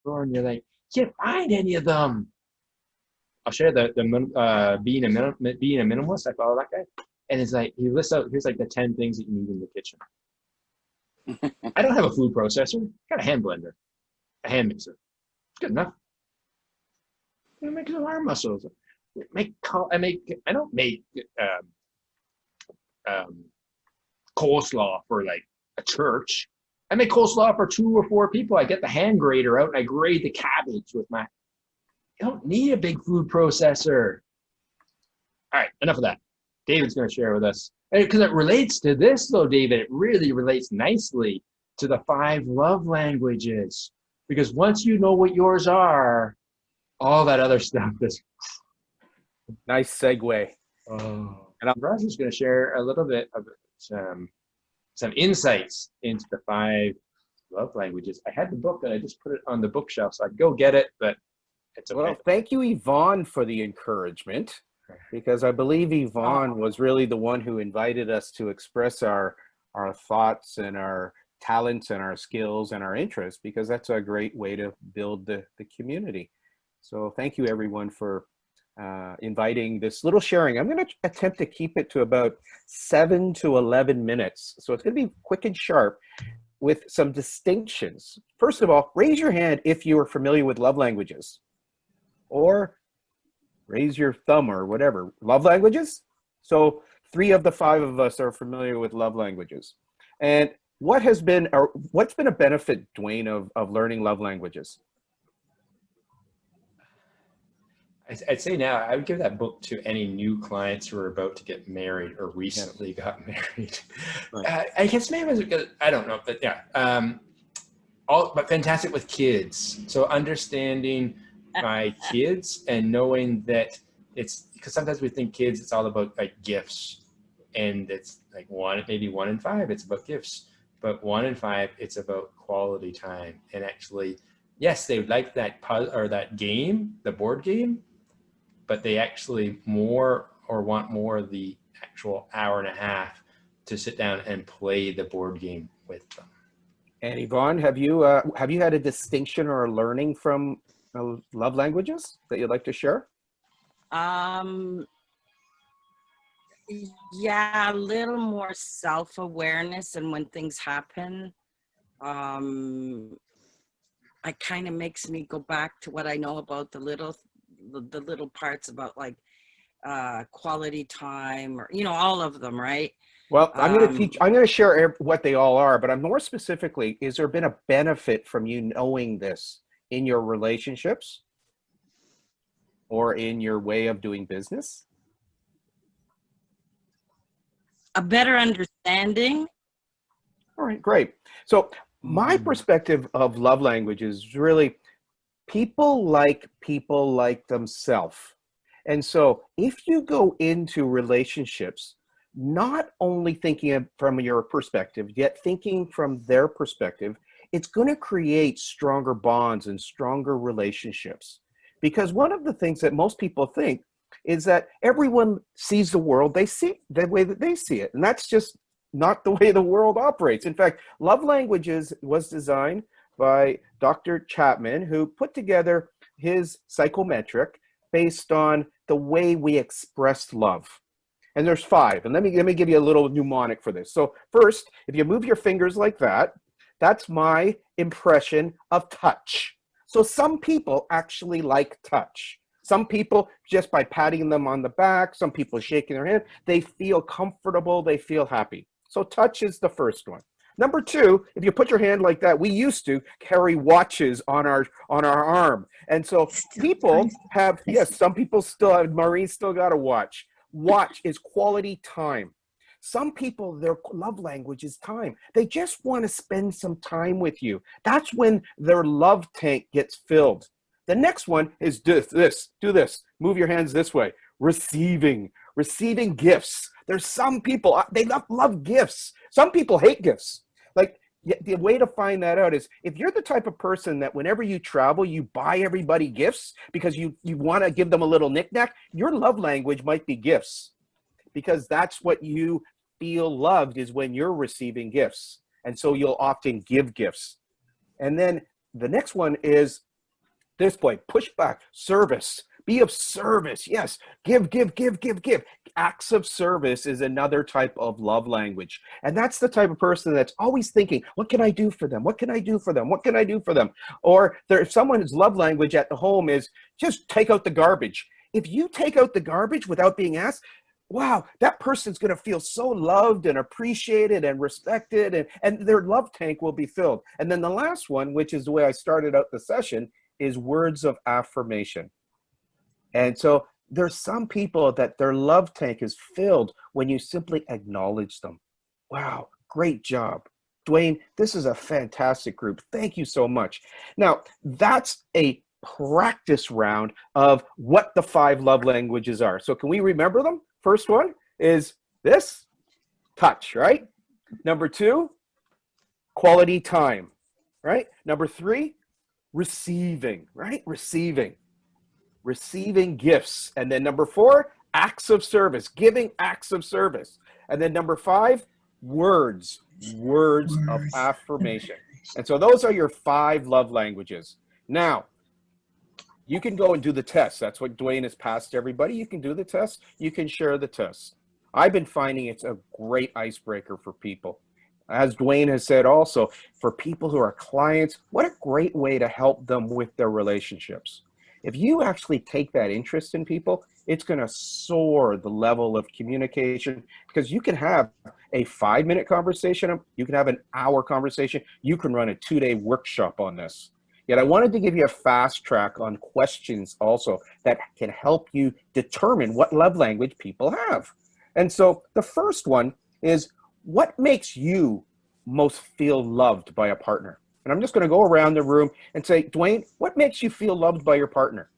and you're like, can't find any of them. I'll share being a minimalist. I follow that guy, and it's like he lists out here's like the 10 things that you need in the kitchen. I don't have a food processor. I got a hand blender, a hand mixer. It's good enough. I make some arm muscles. I don't make um, coleslaw for like a church. I make coleslaw for 2 or 4 people. I get the hand grater out and I grate the cabbage with my. You don't need a big food processor. All right, enough of that. David's going to share with us. Because it relates to this, though, David. It really relates nicely to the 5 love languages. Because once you know what yours are, all that other stuff is. Nice segue. Oh. And Roger's going to share a little bit of some insights into the 5 love languages. I had the book and I just put it on the bookshelf, so I'd go get it, but it's okay. Well, thank you, Yvonne, for the encouragement, because I believe Yvonne was really the one who invited us to express our thoughts and our talents and our skills and our interests, because that's a great way to build the community. So thank you, everyone, for inviting this little sharing. I'm going to attempt to keep it to about 7 to 11 minutes. So it's going to be quick and sharp with some distinctions. First of all, raise your hand if you are familiar with love languages, or raise your thumb or whatever. Love languages? So 3 of the 5 of us are familiar with love languages. And what's been a benefit, Dwayne, of learning love languages? I'd say now I would give that book to any new clients who are about to get married or recently got married. Right. I guess maybe I don't know, but yeah, but fantastic with kids. So understanding my kids and knowing that it's because sometimes we think kids it's all about like gifts, and it's like maybe 1 in 5 it's about gifts, but 1 in 5 it's about quality time. And actually, yes, they like that puzzle or that game, the board game, but they actually want more of the actual hour and a half to sit down and play the board game with them. And Yvonne, have you had a distinction or a learning from love languages that you'd like to share? Yeah, a little more self-awareness, and when things happen, it kind of makes me go back to what I know about the little parts about like quality time, or all of them, right? Well, I'm going to share what they all are, but I'm more specifically, is there been a benefit from you knowing this in your relationships or in your way of doing business? A better understanding. All right, great. So my perspective of love language is really people like themselves. And so if you go into relationships, not only thinking from your perspective, yet thinking from their perspective, it's going to create stronger bonds and stronger relationships. Because one of the things that most people think is that everyone sees the world they see the way that they see it. And that's just not the way the world operates. In fact, love languages was designed by Dr. Chapman, who put together his psychometric based on the way we express love. And there's 5. And let me give you a little mnemonic for this. So first, if you move your fingers like that, that's my impression of touch. So some people actually like touch. Some people, just by patting them on the back, some people shaking their hand, they feel comfortable, they feel happy. So touch is the first one. Number 2, if you put your hand like that, we used to carry watches on our arm. And so people have, yes, some people still have, Maureen still got a watch. Watch is quality time. Some people, their love language is time. They just want to spend some time with you. That's when their love tank gets filled. The next one is do this, move your hands this way. Receiving gifts. There's some people, they love gifts. Some people hate gifts. Like the way to find that out is if you're the type of person that whenever you travel, you buy everybody gifts because you want to give them a little knickknack, your love language might be gifts, because that's what you feel loved is when you're receiving gifts. And so you'll often give gifts. And then the next one is This point, push back, service, be of service. Yes, give, give, give, give, give. Acts of service is another type of love language. And that's the type of person that's always thinking, what can I do for them? What can I do for them? What can I do for them? Or if someone's love language at the home is just take out the garbage. If you take out the garbage without being asked, wow, that person's going to feel so loved and appreciated and respected, and their love tank will be filled. And then the last one, which is the way I started out the session, is words of affirmation. And so there's some people that their love tank is filled when you simply acknowledge them. Wow, great job. Dwayne, this is a fantastic group. Thank you so much. Now, that's a practice round of what the 5 love languages are. So can we remember them? First one is this, touch, right? Number 2, quality time, right? Number 3, receiving, right? Receiving gifts. And then number 4, acts of service, giving acts of service. And then number 5, words of affirmation. And so those are your 5 love languages. Now, you can go and do the test. That's what Dwayne has passed everybody. You can do the test. You can share the test. I've been finding it's a great icebreaker for people. As Dwayne has said also, for people who are clients, what a great way to help them with their relationships. If you actually take that interest in people, it's going to soar the level of communication, because you can have a 5-minute conversation. You can have an hour conversation. You can run a 2-day workshop on this. Yet I wanted to give you a fast track on questions also that can help you determine what love language people have. And so the first one is, what makes you most feel loved by a partner? And I'm just going to go around the room and say, Dwayne, what makes you feel loved by your partner?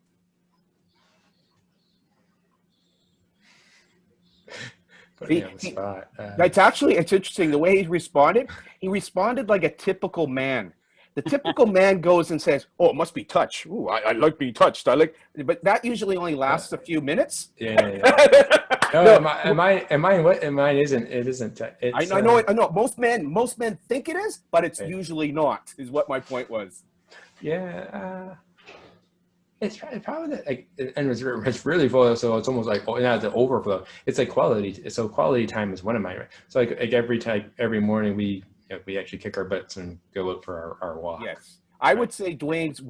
Put me on the spot. It's interesting the way he responded. He responded like a typical man. The typical man goes and says, oh, it must be touch. Ooh, I like being touched. But that usually only lasts a few minutes. Yeah. No, mine isn't. It isn't. I know. Most men think it is, but it's usually not, is what my point was. Yeah. It's probably that, like, and it's really full. So it's almost like, the overflow. It's like quality. So quality time is one of mine. So like every morning we actually kick our butts and go out for our walk. Yes, I would say Dwayne's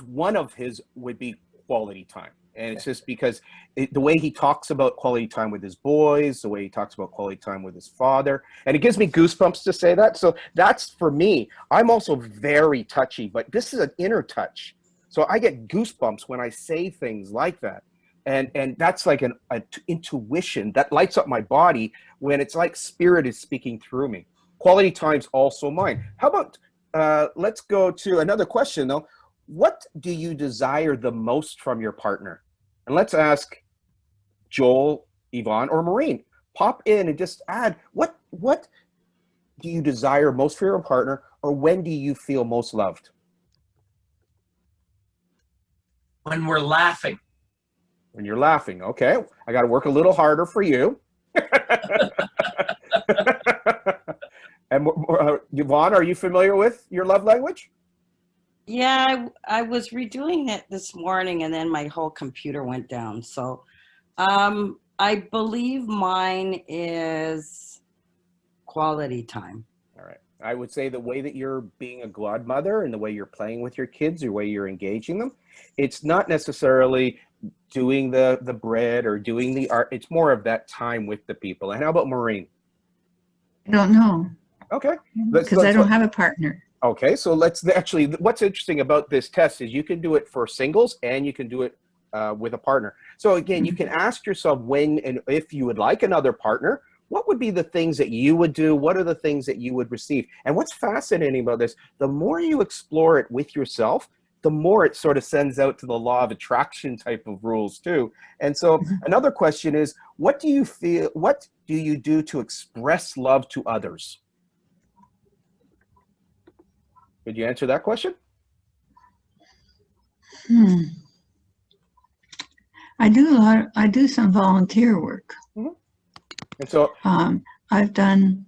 one of his would be quality time. And it's just because the way he talks about quality time with his boys, the way he talks about quality time with his father, and it gives me goosebumps to say that. So that's for me. I'm also very touchy, but this is an inner touch. So I get goosebumps when I say things like that. And that's like an intuition that lights up my body when it's like spirit is speaking through me. Quality time's also mine. How about, let's go to another question though. What do you desire the most from your partner? And let's ask Joel, Yvonne, or Maureen. Pop in and just add, what do you desire most for your partner, or when do you feel most loved? When we're laughing. When you're laughing, okay. I got to work a little harder for you. And Yvonne, are you familiar with your love language? Yeah, I was redoing it this morning and then my whole computer went down. So I believe mine is quality time. All right. I would say the way that you're being a godmother and the way you're playing with your kids, the way you're engaging them, it's not necessarily doing the bread or doing the art. It's more of that time with the people. And how about Maureen? I don't know. Okay. Because I don't have a partner. Okay, so let's actually, what's interesting about this test is you can do it for singles and you can do it with a partner. So again, you can ask yourself when and if you would like another partner, what would be the things that you would do? What are the things that you would receive? And what's fascinating about this, the more you explore it with yourself, the more it sort of sends out to the law of attraction type of rules too. And so another question is, what do you feel, what do you do to express love to others? Could you answer that question? I do some volunteer work. And so I've done,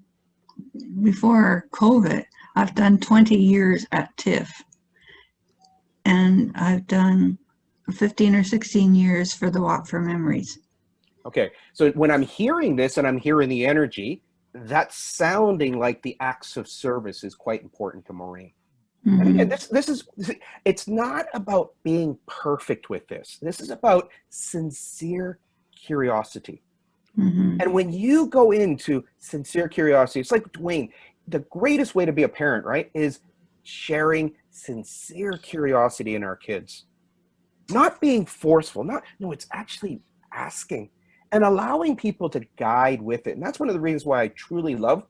before COVID, I've done 20 years at TIFF. and I've done 15 or 16 years for the Walk for Memories. Okay, so when I'm hearing this and I'm hearing the energy, that's sounding like the acts of service is quite important to Maureen. And again, it's not about being perfect with this. This is about sincere curiosity. And when you go into sincere curiosity, it's like Dwayne, the greatest way to be a parent, right, is sharing sincere curiosity in our kids. Not being forceful, no, it's actually asking and allowing people to guide with it. And that's one of the reasons why I truly love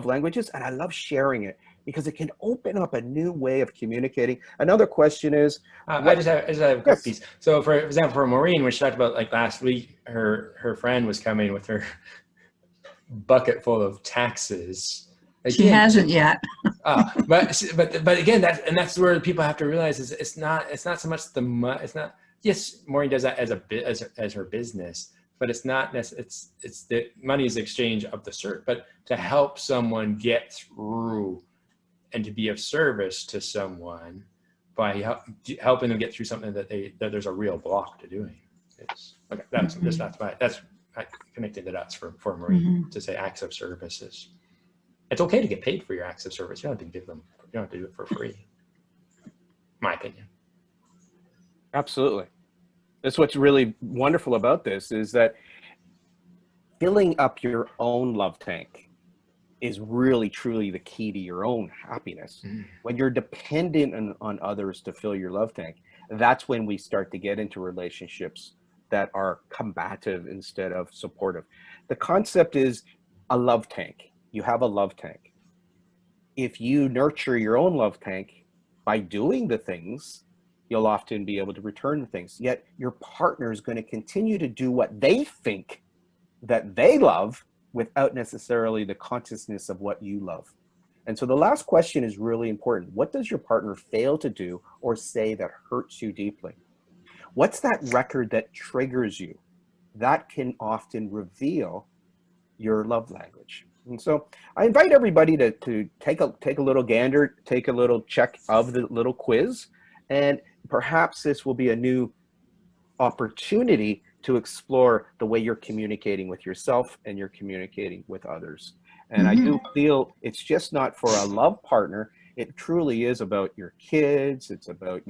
languages, and I love sharing it, because it can open up a new way of communicating. Another question is, I just have a quick piece. So for example, for Maureen, when she talked about like last week, her friend was coming with her bucket full of taxes. Again, she hasn't yet. but again, that's where people have to realize is it's not so much it's not, yes, Maureen does that as her business, but it's not it's the money is the exchange of the cert, but to help someone get through and to be of service to someone by helping them get through something that there's a real block to doing. It's okay. That's connecting the dots for Maureen to say acts of services. It's okay to get paid for your acts of service. You don't have to give them. You don't have to do it for free. My opinion. Absolutely. That's what's really wonderful about this, is that filling up your own love tank is really truly the key to your own happiness. When you're dependent on others to fill your love tank, that's when we start to get into relationships that are combative instead of supportive. The concept is a love tank. You have a love tank. If you nurture your own love tank by doing the things, you'll often be able to return the things. Yet your partner is going to continue to do what they think that they love without necessarily the consciousness of what you love. And so the last question is really important. What does your partner fail to do or say that hurts you deeply? What's that record that triggers you? That can often reveal your love language. And so I invite everybody to take a little gander, take a little check of the little quiz, and perhaps this will be a new opportunity to explore the way you're communicating with yourself and you're communicating with others. And I do feel it's just not for a love partner. It truly is about your kids. It's about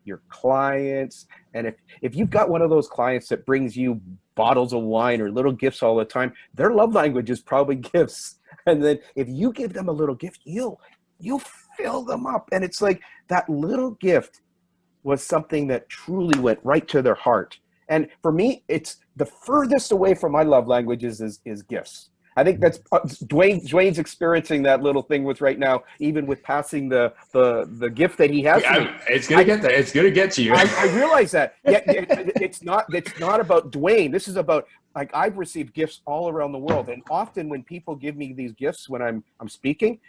your clients. And if you've got one of those clients that brings you bottles of wine or little gifts all the time, their love language is probably gifts. And then if you give them a little gift, you'll fill them up. And it's like that little gift was something that truly went right to their heart. And for me, it's the furthest away from my love languages is gifts. I think that's Dwayne's experiencing that little thing with right now, even with passing the gift that he has. It's gonna get there. It's gonna get to you. I realize that. Yet it's not about Dwayne. This is about, like, I've received gifts all around the world, and often when people give me these gifts when I'm speaking,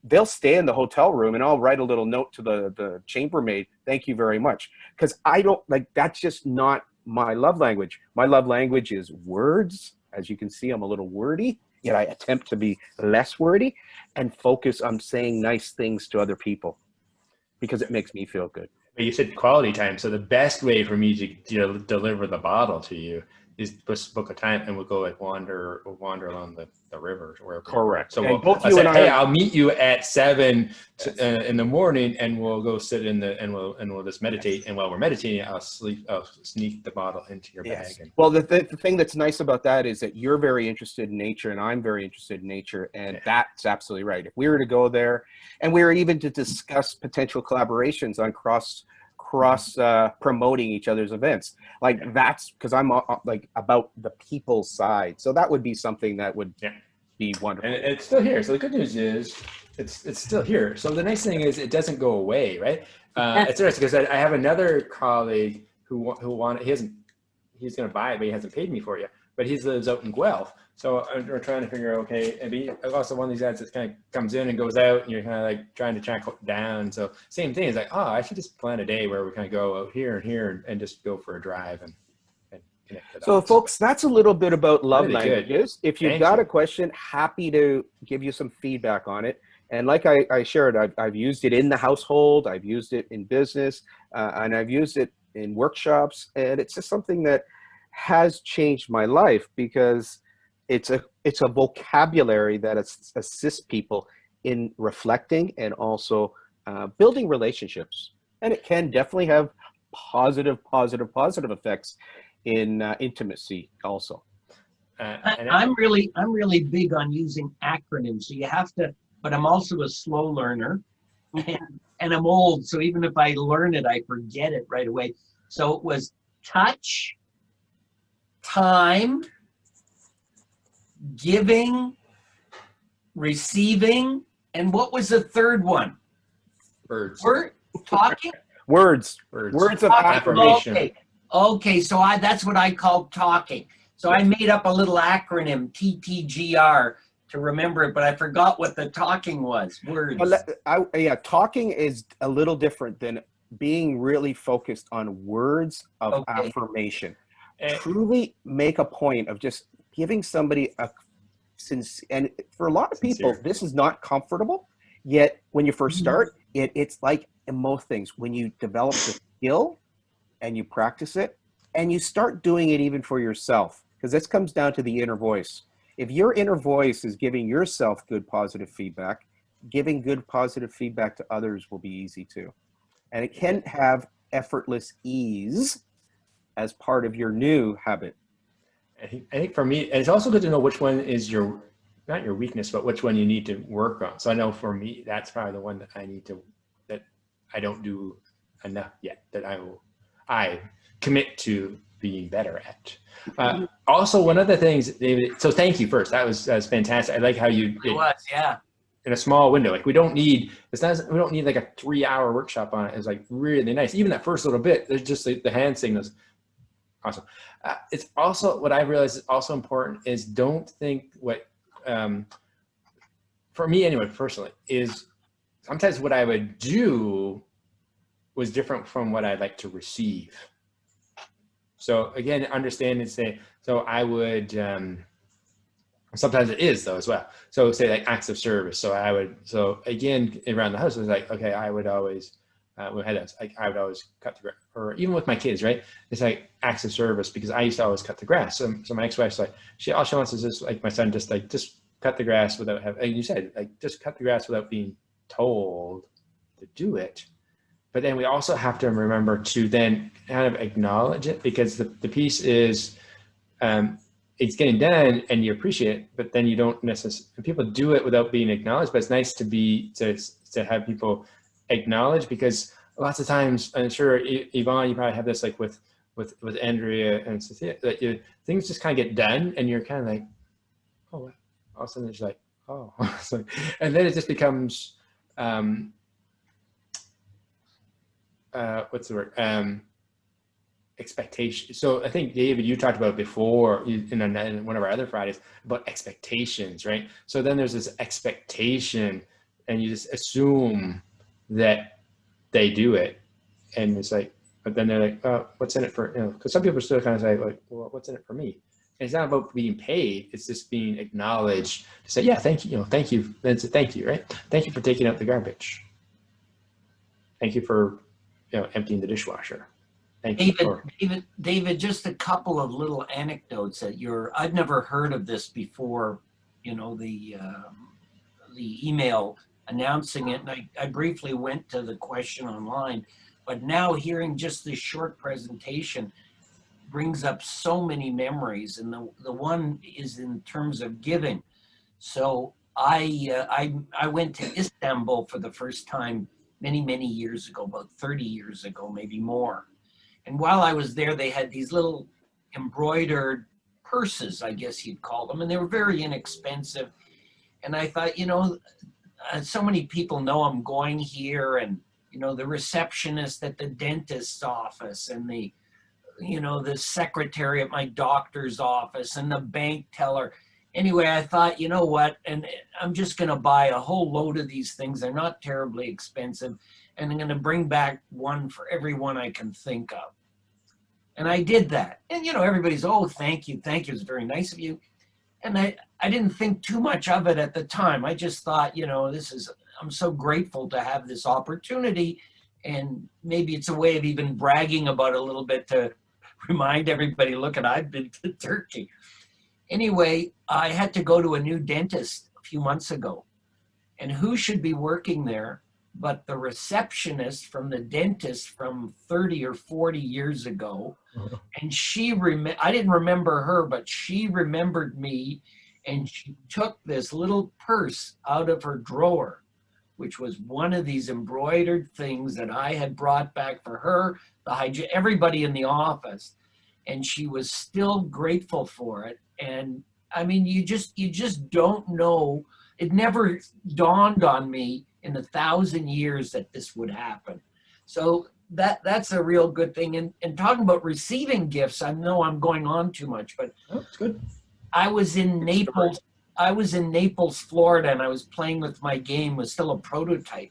they'll stay in the hotel room and I'll write a little note to the chambermaid. Thank you very much, because I don't like. That's just not my love language. My love language is words. As you can see, I'm a little wordy, yet I attempt to be less wordy and focus on saying nice things to other people because it makes me feel good. But you said quality time. So the best way for me to deliver the bottle to you is just book a time and we'll go like wander along the river or wherever. Correct. So and I'll say, hey, I'll meet you at 7 in the morning, and we'll go sit and we'll just meditate. And while we're meditating, I'll sneak the bottle into your bag. And well, the thing that's nice about that is that you're very interested in nature, and I'm very interested in nature, and that's absolutely right. If we were to go there, and we were even to discuss potential collaborations on cross promoting each other's events, like that's because I'm like about the people side, so that would be something that would be wonderful. And it's still here. So the good news is it's still here. So the nice thing is it doesn't go away, right? It's interesting because I have another colleague who wanted, he's going to buy it, but he hasn't paid me for it yet. But he lives out in Guelph. So we're trying to figure out, okay, and be also one of these ads that kind of comes in and goes out, and you're kind of like trying to track down. So same thing. It's like, oh, I should just plan a day where we kind of go out here and here and just go for a drive and connect. So folks, that's a little bit about love Really languages. Good. If you've got a question, happy to give you some feedback on it. And like I shared, I've used it in the household, I've used it in business, and I've used it in workshops, and it's just something that has changed my life because it's a vocabulary that assists people in reflecting and also building relationships. And it can definitely have positive effects in intimacy also. I'm really big on using acronyms. So you have to, but I'm also a slow learner, and I'm old. So even if I learn it, I forget it right away. So it was touch, time, giving, receiving, and what was the third one? Words. Talking? Words of affirmation. Okay, so that's what I call talking. So I made up a little acronym, TTGR, to remember it, but I forgot what the talking was. Words. Yeah, talking is a little different than being really focused on words of affirmation. Truly make a point of just giving somebody and for a lot of people, this is not comfortable. Yet when you first start, it's like in most things, when you develop the skill and you practice it and you start doing it even for yourself, because this comes down to the inner voice. If your inner voice is giving yourself good positive feedback, giving good positive feedback to others will be easy too. And it can have effortless ease as part of your new habit. I think for me, it's also good to know which one is not your weakness, but which one you need to work on. So I know for me, that's probably the one that that I don't do enough yet, that I commit to being better at. Also, one of the things, David, so thank you first. That was fantastic. I like how you in a small window. Like we don't need like a 3-hour workshop on it. It's like really nice. Even that first little bit, there's just like the hand signals. Awesome. It's also, what I realized is also important is don't think for me anyway, personally, is sometimes what I would do was different from what I'd like to receive. So again, understand and say, so I would, sometimes it is though as well. So say like acts of service. So again, around the house, it was like, okay, I would always, I would always cut the grass, or even with my kids, right? It's like acts of service, because I used to always cut the grass. So my ex-wife's like, all she wants is just like my son, just cut the grass without having, like you said, like just cut the grass without being told to do it. But then we also have to remember to then kind of acknowledge it, because the piece is, it's getting done and you appreciate it, but then you don't necessarily, people do it without being acknowledged, but it's nice to have people acknowledge, because lots of times, I'm sure Yvonne, you probably have this like with Andrea and Cynthia, that things just kind of get done and you're kind of like, oh, all of a sudden it's like, oh, and then it just becomes, what's the word? Expectation. So I think, David, you talked about before in one of our other Fridays about expectations, right? So then there's this expectation and you just assume that they do it. And it's like, but then they're like, oh, what's in it for, because some people still kind of say like, well, what's in it for me? And it's not about being paid. It's just being acknowledged to say, yeah, thank you. Thank you. Then say, thank you, right? Thank you for taking out the garbage. Thank you for, emptying the dishwasher. David, just a couple of little anecdotes that I've never heard of this before, the email announcing it. And I briefly went to the question online, but now hearing just this short presentation brings up so many memories. And the one is in terms of giving. So I went to Istanbul for the first time many years ago, about 30 years ago, maybe more. And while I was there, they had these little embroidered purses, I guess you'd call them, and they were very inexpensive. And I thought, so many people know I'm going here, and, the receptionist at the dentist's office, and the secretary at my doctor's office, and the bank teller. Anyway, I thought, you know what, and I'm just going to buy a whole load of these things. They're not terribly expensive, and I'm going to bring back one for everyone I can think of. And I did that. And, everybody's, oh, thank you. It's very nice of you. And I didn't think too much of it at the time. I just thought, you know, I'm so grateful to have this opportunity. And maybe it's a way of even bragging about it a little bit to remind everybody, look, I've been to Turkey. Anyway, I had to go to a new dentist a few months ago. And who should be working there but the receptionist from the dentist from 30 or 40 years ago. And I didn't remember her, but she remembered me, and she took this little purse out of her drawer, which was one of these embroidered things that I had brought back for her, everybody in the office. And she was still grateful for it. And I mean, you just don't know. It never dawned on me in 1,000 years that this would happen. So that's a real good thing. And talking about receiving gifts, I know I'm going on too much, but it's good. I was in Naples. I was in Naples, Florida, and I was playing with my game. It was still a prototype.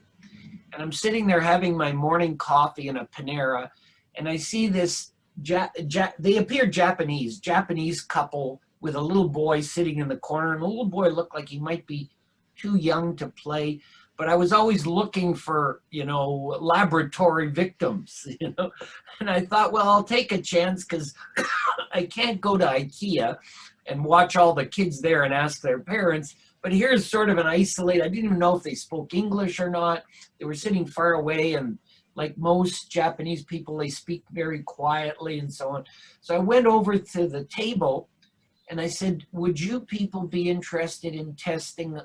And I'm sitting there having my morning coffee in a Panera, and I see this, they appear Japanese couple with a little boy sitting in the corner, and the little boy looked like he might be too young to play. But I was always looking for, you know, laboratory victims, you know. And I thought, well, I'll take a chance because I can't go to IKEA and watch all the kids there and ask their parents. But here's sort of an isolated, I didn't even know if they spoke English or not. They were sitting far away, and like most Japanese people, they speak very quietly and so on. So I went over to the table and I said, would you people be interested in testing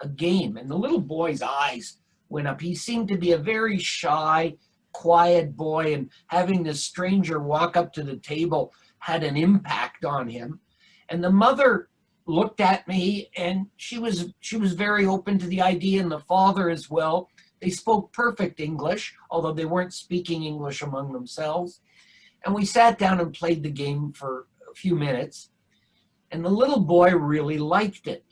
a game? And the little boy's eyes went up. He seemed to be a very shy, quiet boy, and having this stranger walk up to the table had an impact on him. And the mother looked at me, and she was very open to the idea, and the father as well. They spoke perfect English, although they weren't speaking English among themselves. And we sat down and played the game for a few minutes. And the little boy really liked it.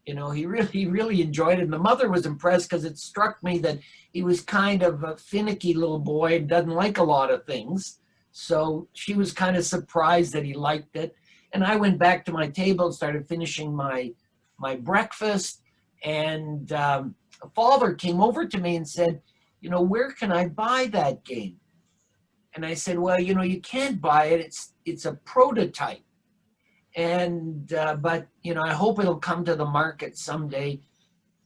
You know, he really enjoyed it. And the mother was impressed because it struck me that he was kind of a finicky little boy and doesn't like a lot of things. So she was kind of surprised that he liked it. And I went back to my table and started finishing my breakfast. And a father came over to me and said, you know, where can I buy that game? And I said, well, you know, you can't buy it. It's a prototype. And, but, you know, I hope it'll come to the market someday.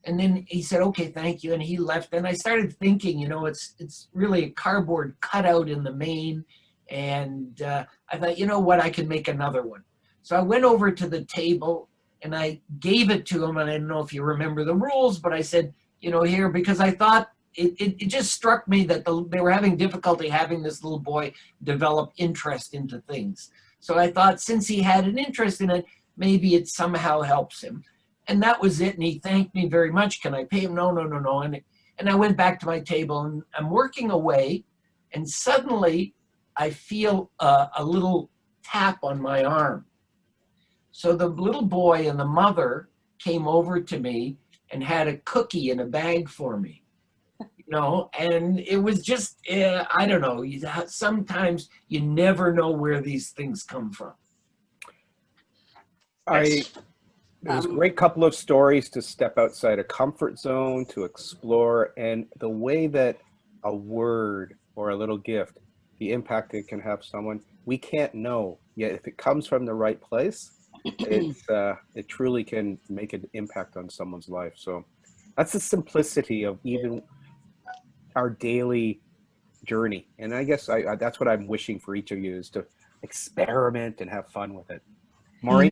And then he said, okay, thank you. And he left. And I started thinking, you know, it's really a cardboard cutout in the main. And I thought, you know what, I can make another one. So I went over to the table and I gave it to him. And I don't know if you remember the rules, but I said, you know, here, because I thought it just struck me that they were having difficulty having this little boy develop interest into things. So I thought, since he had an interest in it, maybe it somehow helps him. And that was it. And he thanked me very much. Can I pay him? No. And I went back to my table and I'm working away. And suddenly I feel a little tap on my arm. So the little boy and the mother came over to me and had a cookie in a bag for me. You know, and it was just, I don't know, sometimes you never know where these things come from. There's a great couple of stories to step outside a comfort zone, to explore, and the way that a word or a little gift, the impact it can have someone, we can't know. Yet if it comes from the right place, it truly can make an impact on someone's life. So that's the simplicity of even our daily journey. And I guess that's what I'm wishing for each of you, is to experiment and have fun with it. Maureen?